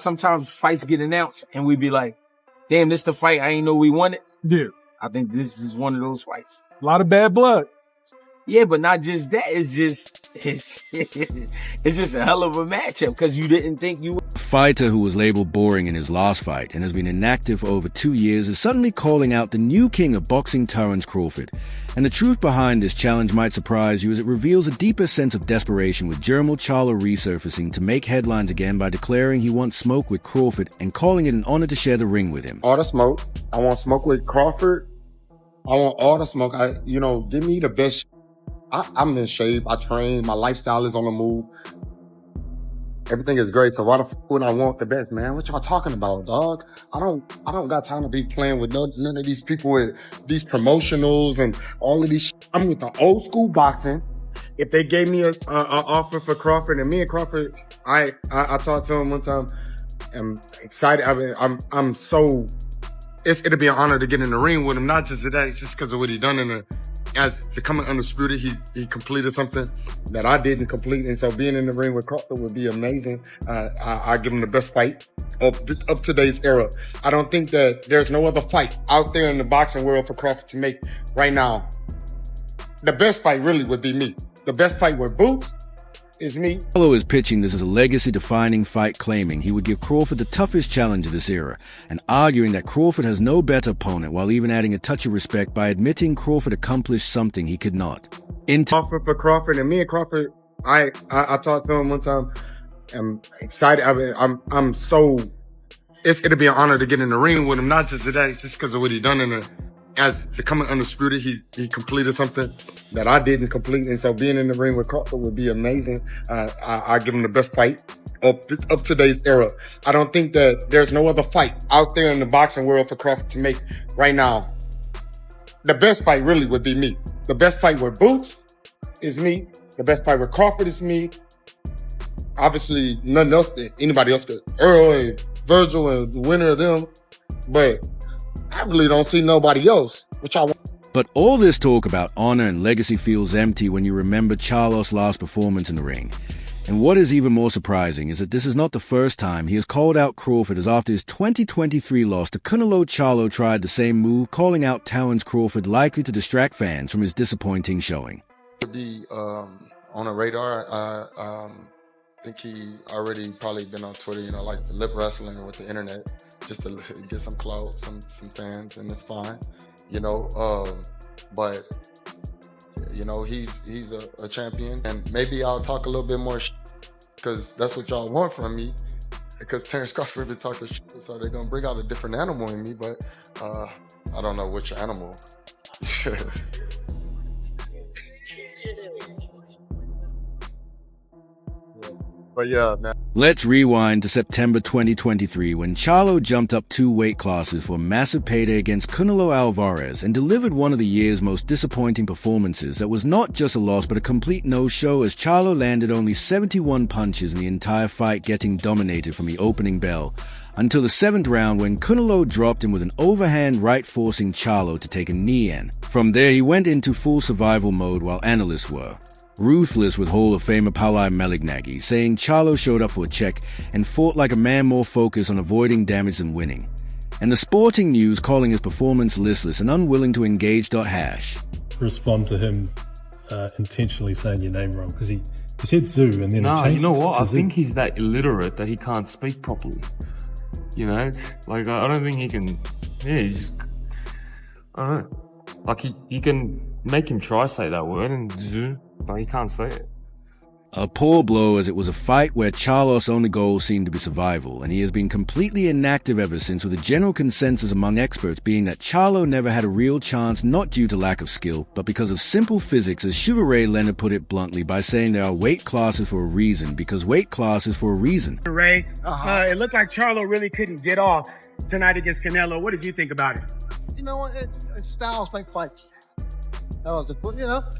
Sometimes fights get announced and we be like, damn, this the fight I ain't know we wanted. Yeah. I think this is one of those fights. A lot of bad blood. Yeah, but not just that. It's just a hell of a matchup because you didn't think you would. A fighter who was labeled boring in his last fight and has been inactive for over 2 years is suddenly calling out the new king of boxing, Terence Crawford. And the truth behind this challenge might surprise you as it reveals a deeper sense of desperation, with Jermell Charlo resurfacing to make headlines again by declaring he wants smoke with Crawford and calling it an honor to share the ring with him. All the smoke. I want smoke with Crawford. I want all the smoke. Give me the best. I'm in shape. I train. My lifestyle is on the move. Everything is great. So why the fuck would I want the best, man? What y'all talking about, dog? I don't got time to be playing with none of these people with these promotionals and all of these shit. I'm with the old school boxing. If they gave me an offer for Crawford, and me and Crawford, I talked to him one time. I'm excited. I'm so. It'll be an honor to get in the ring with him, not just today, just because of what he done as becoming undisputed. He completed something that I didn't complete, and so being in the ring with Crawford would be amazing. I give him the best fight of today's era. I don't think that there's no other fight out there in the boxing world for Crawford to make right now. The best fight really would be me. The best fight with boots is me. Charlo is pitching this as a legacy-defining fight, claiming he would give Crawford the toughest challenge of this era, and arguing that Crawford has no better opponent, while even adding a touch of respect by admitting Crawford accomplished something he could not. Offer for Crawford, and me and Crawford, I talked to him one time. I'm excited. I'm so. It'll be an honor to get in the ring with him, not just today, just because of what he done as becoming undisputed. He completed something that I didn't complete, and so being in the ring with Crawford would be amazing. I give him the best fight of today's era. I don't think that there's no other fight out there in the boxing world for Crawford to make right now. The best fight really would be me. The best fight with boots is me. The best fight with Crawford is me. Obviously, nothing else that anybody else could. Earl and Virgil and the winner of them, but I really don't see nobody else, which I want. But all this talk about honor and legacy feels empty when you remember Charlo's last performance in the ring. And what is even more surprising is that this is not the first time he has called out Crawford, as after his 2023 loss to Jermell Charlo tried the same move, calling out Terence Crawford, likely to distract fans from his disappointing showing. To be on a radar, I think he already probably been on Twitter, like the lip wrestling with the internet, just to get some clout, some fans, and it's fine. But he's a champion, and maybe I'll talk a little bit more because that's what y'all want from me, because Terence Crawford been talking shit, so they're gonna bring out a different animal in me, but I don't know which animal. But yeah, man. Let's rewind to September 2023, when Charlo jumped up 2 weight classes for a massive payday against Canelo Alvarez and delivered one of the year's most disappointing performances that was not just a loss but a complete no-show, as Charlo landed only 71 punches in the entire fight, getting dominated from the opening bell until the 7th round, when Canelo dropped him with an overhand right, forcing Charlo to take a knee in. From there, he went into full survival mode, while analysts were ruthless with Hall of Famer Paulai Malignaggi, saying Charlo showed up for a check and fought like a man more focused on avoiding damage than winning. And the Sporting News calling his performance listless and unwilling to engage. Hash respond to him intentionally saying your name wrong, because he said Zoo and then no, he changed you know what? I Zoo. think he's that illiterate that he can't speak properly. I don't think he can. Yeah, he just, I don't know. Like you can make him try say that word and Zoo, but he can't say it. A poor blow, as it was a fight where Charlo's only goal seemed to be survival, and he has been completely inactive ever since, with a general consensus among experts being that Charlo never had a real chance, not due to lack of skill, but because of simple physics, as Sugar Ray Leonard put it bluntly by saying there are weight classes for a reason, because weight classes for a reason. Ray, it looked like Charlo really couldn't get off tonight against Canelo. What did you think about it? You know what? Styles make fights. That was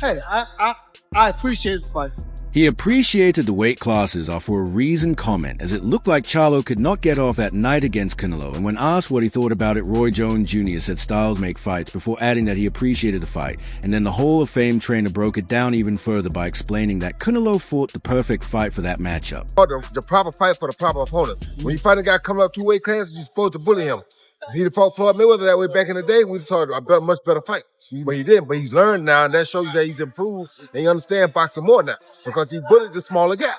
hey, I appreciate the fight. He appreciated the weight classes are for a reasoned comment, as it looked like Charlo could not get off that night against Canelo, and when asked what he thought about it, Roy Jones Jr. said styles make fights, before adding that he appreciated the fight, and then the Hall of Fame trainer broke it down even further by explaining that Canelo fought the perfect fight for that matchup. The proper fight for the proper opponent. When you fight a guy coming up 2 weight classes, you're supposed to bully him. If he'd fought Floyd Mayweather that way back in the day, we'd saw a much better fight. But he didn't. But he's learned now, and that shows you that he's improved, and he understands boxing more now because he bullied the smaller guy.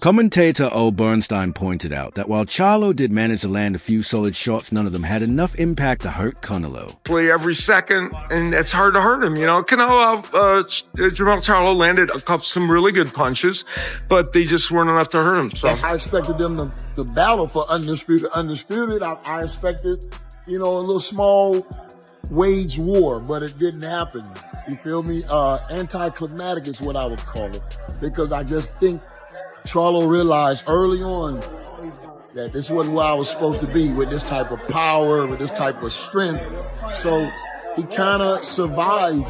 Commentator Ol Bernstein pointed out that while Charlo did manage to land a few solid shots, none of them had enough impact to hurt Canelo. Play every second, and it's hard to hurt him. You know, Jermell Charlo landed some really good punches, but they just weren't enough to hurt him. So I expected them to battle for undisputed. I expected, a little small wage war, but it didn't happen. You feel me? Anticlimactic is what I would call it, because I just think Charlo realized early on that this wasn't where I was supposed to be with this type of power, with this type of strength. So he kind of survived.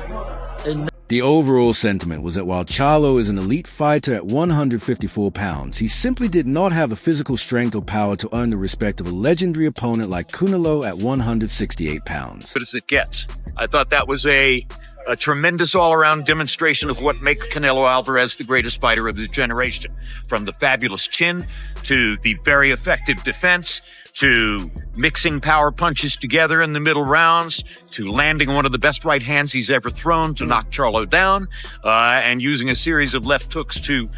The overall sentiment was that while Charlo is an elite fighter at 154 pounds, he simply did not have the physical strength or power to earn the respect of a legendary opponent like Canelo at 168 pounds. Good as it gets. I thought that was a tremendous all-around demonstration of what makes Canelo Alvarez the greatest fighter of the generation. From the fabulous chin to the very effective defense, to mixing power punches together in the middle rounds, to landing one of the best right hands he's ever thrown to knock Charlo down, and using a series of left hooks to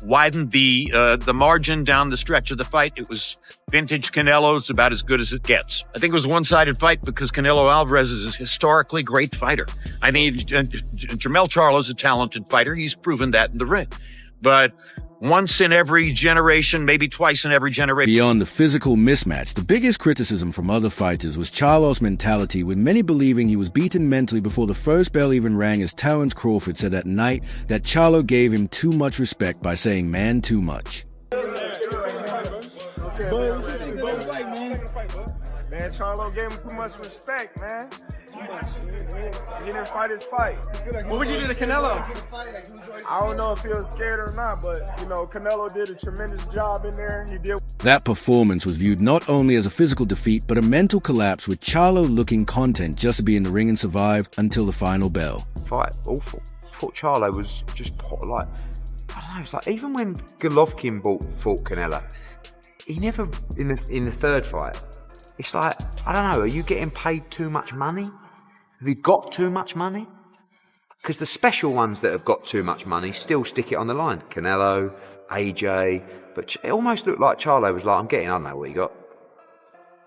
widen the margin down the stretch of the fight. It was vintage Canelo. It's about as good as it gets. I think it was a one-sided fight because Canelo Alvarez is a historically great fighter. I mean, Jermell Charlo is a talented fighter. He's proven that in the ring. But once in every generation, maybe twice in every generation. Beyond the physical mismatch, the biggest criticism from other fighters was Charlo's mentality, with many believing he was beaten mentally before the first bell even rang, as Terence Crawford said that night that Charlo gave him too much respect by saying "man too much." Man, Charlo gave him too much respect, man. He didn't fight his fight. What would you do to Canelo? I don't know if he was scared or not, but, Canelo did a tremendous job in there. He did. That performance was viewed not only as a physical defeat, but a mental collapse, with Charlo looking content just to be in the ring and survive until the final bell. Fight, awful. I thought Charlo was just like, I don't know, it's like, even when Golovkin fought Canelo, he never, in the third fight, it's like, I don't know, are you getting paid too much money? Have you got too much money? Because the special ones that have got too much money still stick it on the line. Canelo, AJ, but it almost looked like Charlo was like, I'm getting, I don't know what he got,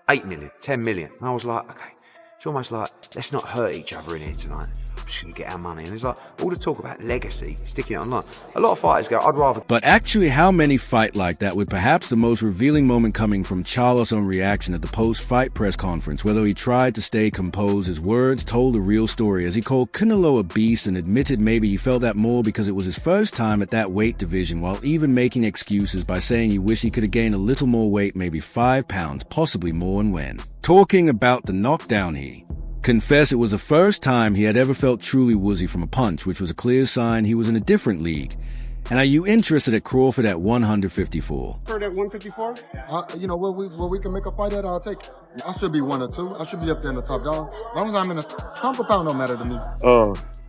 8 million, 10 million. And I was like, okay, it's almost like, let's not hurt each other in here tonight. Just gonna get our money. And it's like all the talk about legacy, sticking it online. A lot of fighters go, I'd rather. But actually, how many fight like that, with perhaps the most revealing moment coming from Charlo's own reaction at the post-fight press conference, where though he tried to stay composed, his words told a real story, as he called Canelo a beast and admitted maybe he felt that more because it was his first time at that weight division, while even making excuses by saying he wished he could have gained a little more weight, maybe 5 pounds, possibly more, and when. Talking about the knockdown, he confessed it was the first time he had ever felt truly woozy from a punch, which was a clear sign he was in a different league. And are you interested at Crawford at 154? At 154? Where we can make a fight at, I'll take it. I should be 1 or 2. I should be up there in the top dog. As long as I'm in a pound for pound, don't matter to me.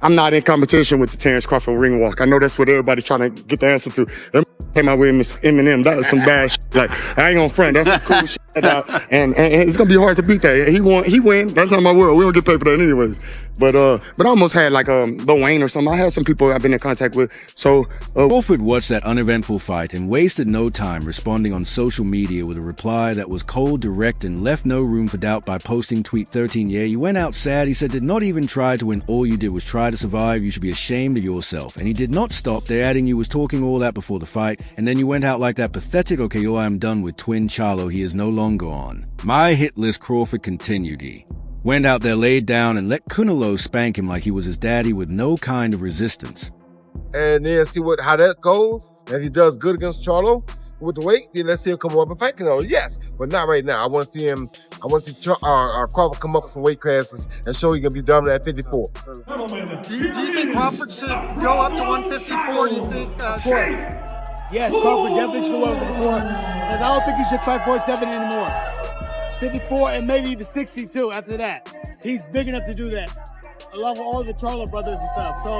I'm not in competition with the Terence Crawford ring walk. I know that's what everybody's trying to get the answer to. Them came out with Eminem. That was some bad shit. Like, I ain't gonna front. That's some cool shit. And it's gonna be hard to beat that. He win. That's not my world. We don't get paid for that anyways. But I almost had like Lil Wayne or something. I had some people I've been in contact with. So Crawford watched that uneventful fight and wasted no time responding on social media with a reply that was cold, direct, and left no room for doubt by posting tweet 13. Yeah, you went out sad. He said, did not even try to win. All you did was try to survive. You should be ashamed of yourself. And he did not stop there, adding you was talking all that before the fight, and then you went out like that pathetic, okay, I am done with twin Charlo. He is no longer on my hit list. Crawford continued. He went out there, laid down, and let Canelo spank him like he was his daddy with no kind of resistance. And then see how that goes. If he does good against Charlo with the weight, then let's see him come up and fight Canelo. Yes, but not right now. I want to see him I want to see Crawford come up with some weight classes and show he can be dominant at 54. Do you think Crawford should go up to 154? You think? Yes, Crawford definitely should go up to 54. And I don't think he should fight 47 anymore. 54 and maybe even 62 after that. He's big enough to do that, along with all the Charlo brothers and stuff. So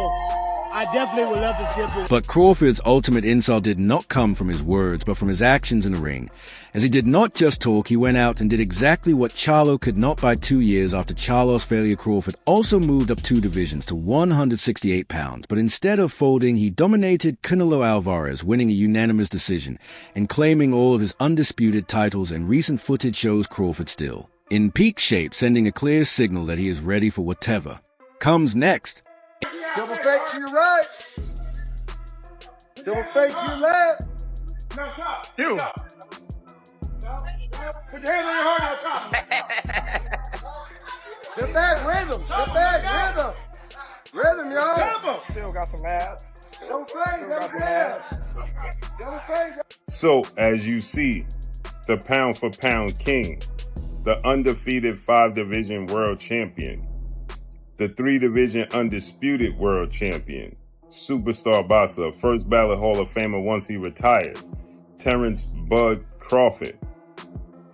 I definitely would love to see him. But Crawford's ultimate insult did not come from his words, but from his actions in the ring. As he did not just talk, he went out and did exactly what Charlo could not by 2 years. After Charlo's failure, Crawford also moved up 2 divisions to 168 pounds. But instead of folding, he dominated Canelo Alvarez, winning a unanimous decision and claiming all of his undisputed titles, and recent footage shows Crawford still in peak shape, sending a clear signal that he is ready for whatever comes next. Double fake to your right. Double fake to your left. You. Put your hands on your heart now, top. Step back, rhythm. Step back, rhythm. Rhythm, y'all. Still got some abs. Double fake, double fake. Double fake. So, as you see, the pound for pound king, the undefeated 5-division world champion, the 3-division undisputed world champion, superstar boxer, first ballot Hall of Famer once he retires, Terence Bud Crawford,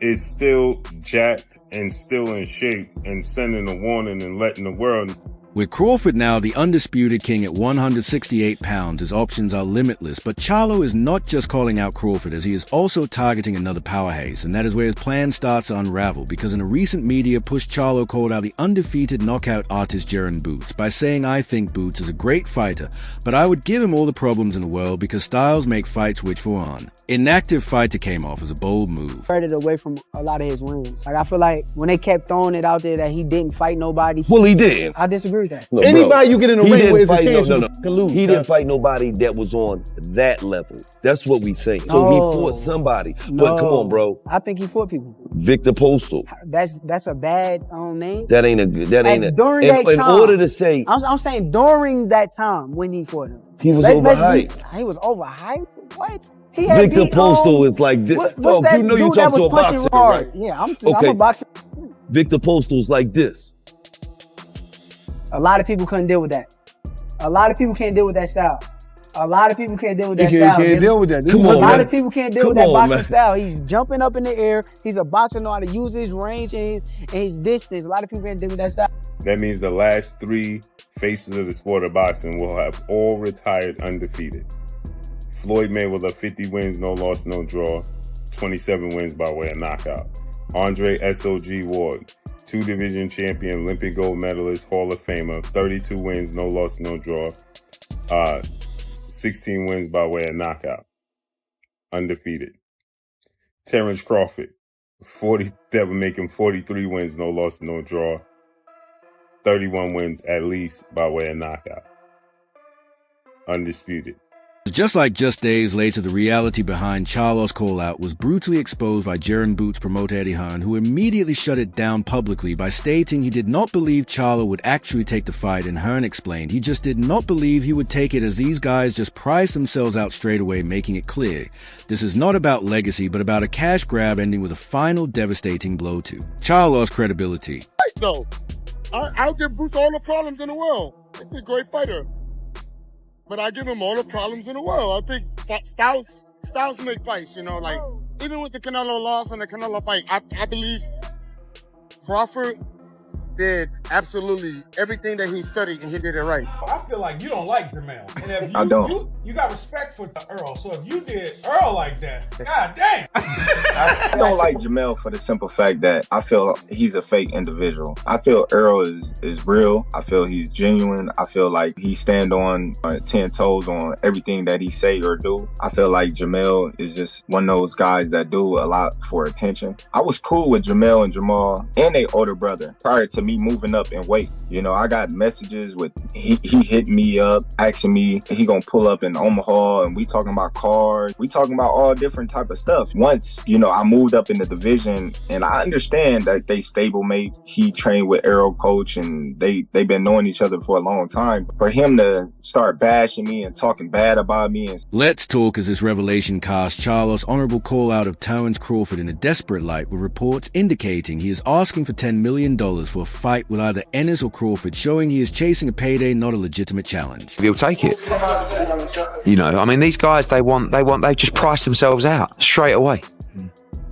is still jacked and still in shape and sending a warning and letting the world. With Crawford now the undisputed king at 168 pounds, his options are limitless. But Charlo is not just calling out Crawford, as he is also targeting another powerhouse, and that is where his plan starts to unravel, because in a recent media push, Charlo called out the undefeated knockout artist Jermell Boots by saying, "I think Boots is a great fighter, but I would give him all the problems in the world because styles make fights which for on." Inactive fighter came off as a bold move. Further away from a lot of his wins. Like, I feel like when they kept throwing it out there that he didn't fight nobody. Well, he did. I disagree with that. No, Anybody you get in the ring with is a chance you can lose. He didn't fight nobody that was on that level. That's what we say. So he fought somebody. But come on, bro. I think he fought people. Victor Postal. That's a bad name. That ain't a good. That ain't a. During that time. In order to say, I'm saying during that time when he fought him. He was overhyped. He was overhyped. What? Victor Postal is like this. What's Dog, that you know you dude that talk to was a punching boxer, hard? right? Yeah, I'm Okay. a boxer. Victor Postal's like this. A lot of people couldn't deal with that. A lot of people can't deal with that style. A lot of people can't deal with that style. Can't deal with that. Come A on, lot man. of people can't deal Come with that on, boxing man. style. He's jumping up in the air. He's a boxer, know how to use his range and his distance. A lot of people can't deal with that style. That means the last 3 faces of the sport of boxing will have all retired undefeated. Floyd Mayweather, 50 wins, no loss, no draw, 27 wins by way of knockout. Andre S.O.G. Ward, 2-division champion, Olympic gold medalist, Hall of Famer, 32 wins, no loss, no draw, 16 wins by way of knockout, undefeated. Terence Crawford, that would make him 43 wins, no loss, no draw, 31 wins at least by way of knockout, undisputed. Just like just days later, the reality behind Charlo's call-out was brutally exposed by Jermell Boots promoter Eddie Hearn, who immediately shut it down publicly by stating he did not believe Charlo would actually take the fight, and Hearn explained he just did not believe he would take it, as these guys just priced themselves out straight away, making it clear this is not about legacy, but about a cash grab ending with a final devastating blow to Charlo's credibility. No, I'll give Boots all the problems in the world. He's a great fighter. But I give him all the problems in the world. I think that styles make fights, you know, like even with the Canelo loss and the Canelo fight, I believe Crawford did absolutely everything that he studied and he did it right. I feel like you don't like Jermell. And if you, I don't. You got respect for Earl. So if you did Earl like that, god dang. I don't like Jermell for the simple fact that I feel he's a fake individual. I feel Earl is real. I feel he's genuine. I feel like he stand on 10 toes on everything that he say or do. I feel like Jermell is just one of those guys that do a lot for attention. I was cool with Jermell and Jamal and their older brother prior to of me moving up in weight. You know, I got messages with he hit me up asking me he gonna pull up in Omaha, and we talking about cars, we talking about all different type of stuff. Once, you know, I moved up in the division, and I understand that they stablemates. He trained with Arrow Coach, and they've been knowing each other for a long time. For him to start bashing me and talking bad about me, and Let's talk as this revelation casts Charlo's honorable call out of Terence Crawford in a desperate light, with reports indicating he is asking for $10 million for a fight with either Ennis or Crawford, showing he is chasing a payday, not a legitimate challenge. He'll take it. You know, I mean, these guys, they just price themselves out straight away.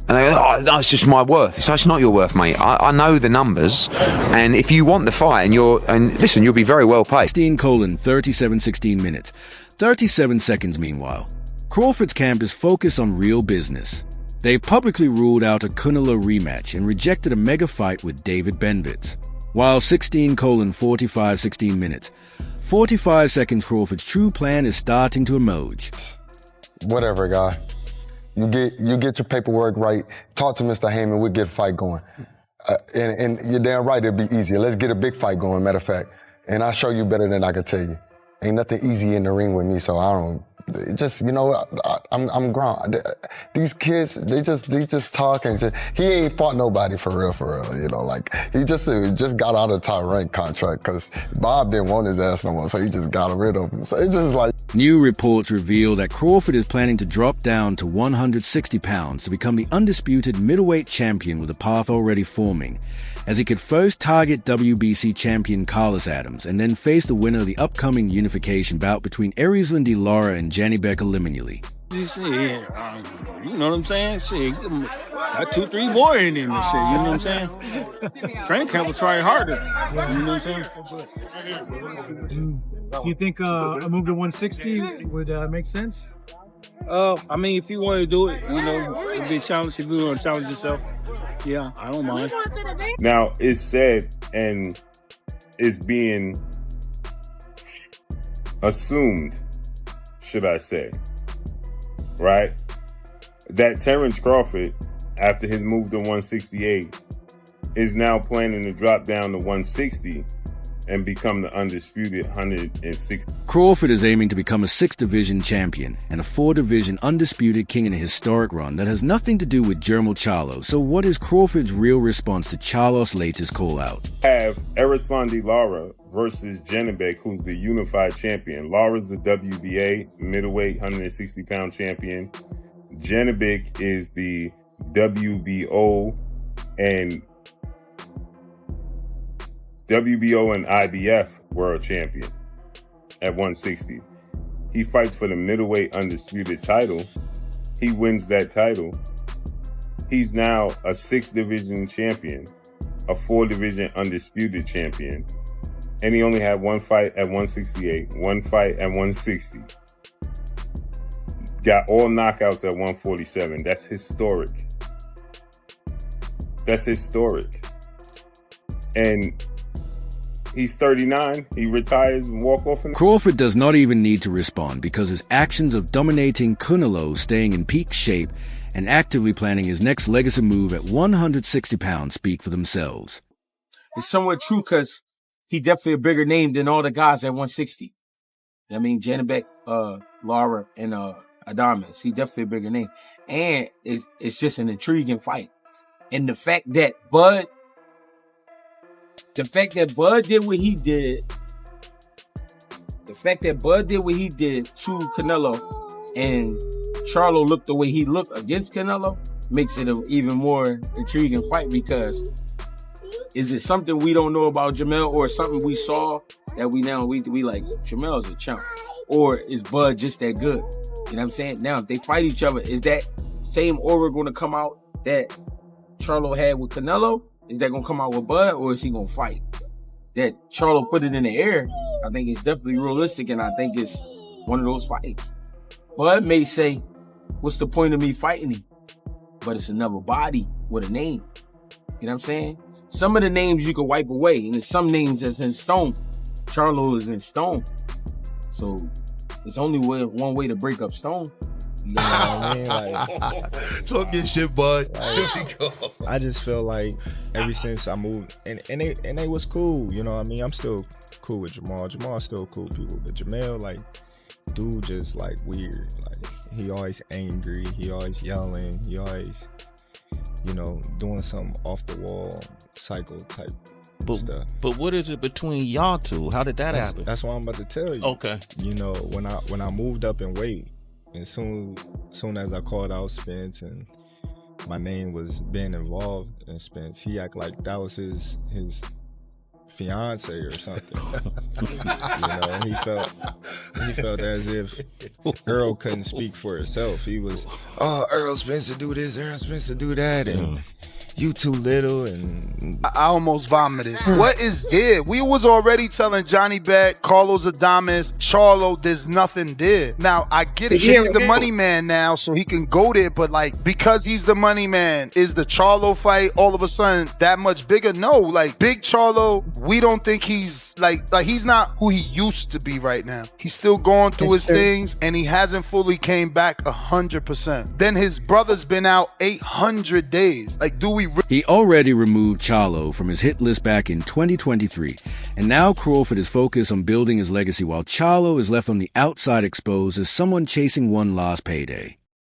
And they go, oh, no, it's just my worth. It's not your worth, mate. I know the numbers, and if you want the fight, and listen, you'll be very well paid. 16:37:16 minutes. 37 seconds meanwhile. Crawford's camp is focused on real business. They've publicly ruled out a Canelo rematch and rejected a mega fight with David Benvitz. While 16:45:16 minutes. 45 seconds Crawford's true plan is starting to emerge. Whatever, guy. You get your paperwork right. Talk to Mr. Heyman. We'll get a fight going. And you're damn right, it'll be easier. Let's get a big fight going, matter of fact. And I'll show you better than I can tell you. Ain't nothing easy in the ring with me, so I don't. Just, you know, I'm grown. These kids, they just talk and just. He ain't fought nobody for real. You know, like he just got out of the top rank contract because Bob didn't want his ass no more, so he just got rid of him. So it's just like. New reports reveal that Crawford is planning to drop down to 160 pounds to become the undisputed middleweight champion, with a path already forming, as he could first target WBC champion Carlos Adams and then face the winner of the upcoming unification bout between Erislandy Lara and Janny Becker Liminally. Shit, you know what I'm saying? Shit, got 2-3 more in him and shit, you know what I'm saying? Train camp will try harder, you know what I'm saying? Do you think a move to 160 would make sense? I mean, if you want to do it, you know, it'd be a challenge. If you want to challenge yourself, yeah, I don't mind. Now, it's said and it's being assumed, should I say, right, that Terence Crawford, after his move to 168, is now planning to drop down to 160 and become the undisputed 160. Crawford is aiming to become a 6-division champion and a 4-division undisputed king in a historic run that has nothing to do with Jermell Charlo. So what is Crawford's real response to Charlo's latest call-out? Have Erislandy Lara versus Janibek, who's the unified champion. Lara's the WBA middleweight 160-pound champion. Janibek is the WBO and IBF world champion at 160. He fights for the middleweight undisputed title. He wins that title. He's now a 6-division champion, a 4-division undisputed champion, and he only had one fight at 168, one fight at 160. Got all knockouts at 147. That's historic. That's historic. And he's 39. He retires and walk off. Crawford does not even need to respond because his actions of dominating Canelo, staying in peak shape, and actively planning his next legacy move at 160 pounds speak for themselves. It's somewhat true because he definitely a bigger name than all the guys at 160. I mean, Janibek, Lara, and Adames. He definitely a bigger name. And it's just an intriguing fight. And the fact that Bud did what he did, to Canelo, and Charlo looked the way he looked against Canelo, makes it an even more intriguing fight, because is it something we don't know about Jermell, or something we saw that we like, Jermell's a chump? Or is Bud just that good? You know what I'm saying? Now, if they fight each other, is that same aura going to come out that Charlo had with Canelo? Is that going to come out with Bud, or is he going to fight? That Charlo put it in the air, I think it's definitely realistic, and I think it's one of those fights. Bud may say, what's the point of me fighting him? But it's another body with a name. You know what I'm saying? Some of the names you can wipe away, and there's some names that's in stone. Charlo is in stone. So there's only one way to break up stone. You know what I mean? Like, talk your shit, bud. I just feel like ever since I moved, and they was cool. You know what I mean? I'm still cool with Jermell. Jermell's still cool people, but Jermell, like, dude, just like weird. Like, he always angry. He always yelling. He always, you know, doing some off the wall psycho type stuff. But what is it between y'all two? How did that happen? That's what I'm about to tell you. Okay. You know, when I moved up in weight, and soon as I called out Spence and my name was being involved in Spence, he act like that was his fiance or something. You know, he felt as if Earl couldn't speak for herself. He was, oh, Earl Spencer do this, Earl Spencer do that, and you too little, and I almost vomited. What is there? We was already telling Johnny Bet, Carlos Adames, Charlo, there's nothing there. Now, I get it. He's the money man now, so he can go there, but like, because he's the money man, is the Charlo fight all of a sudden that much bigger? No, like, Big Charlo, we don't think he's like he's not who he used to be right now. He's still going through his things, and he hasn't fully came back 100%. Then his brother's been out 800 days. Like, do we He already removed Charlo from his hit list back in 2023, and now Crawford is focused on building his legacy while Charlo is left on the outside exposed as someone chasing one last payday.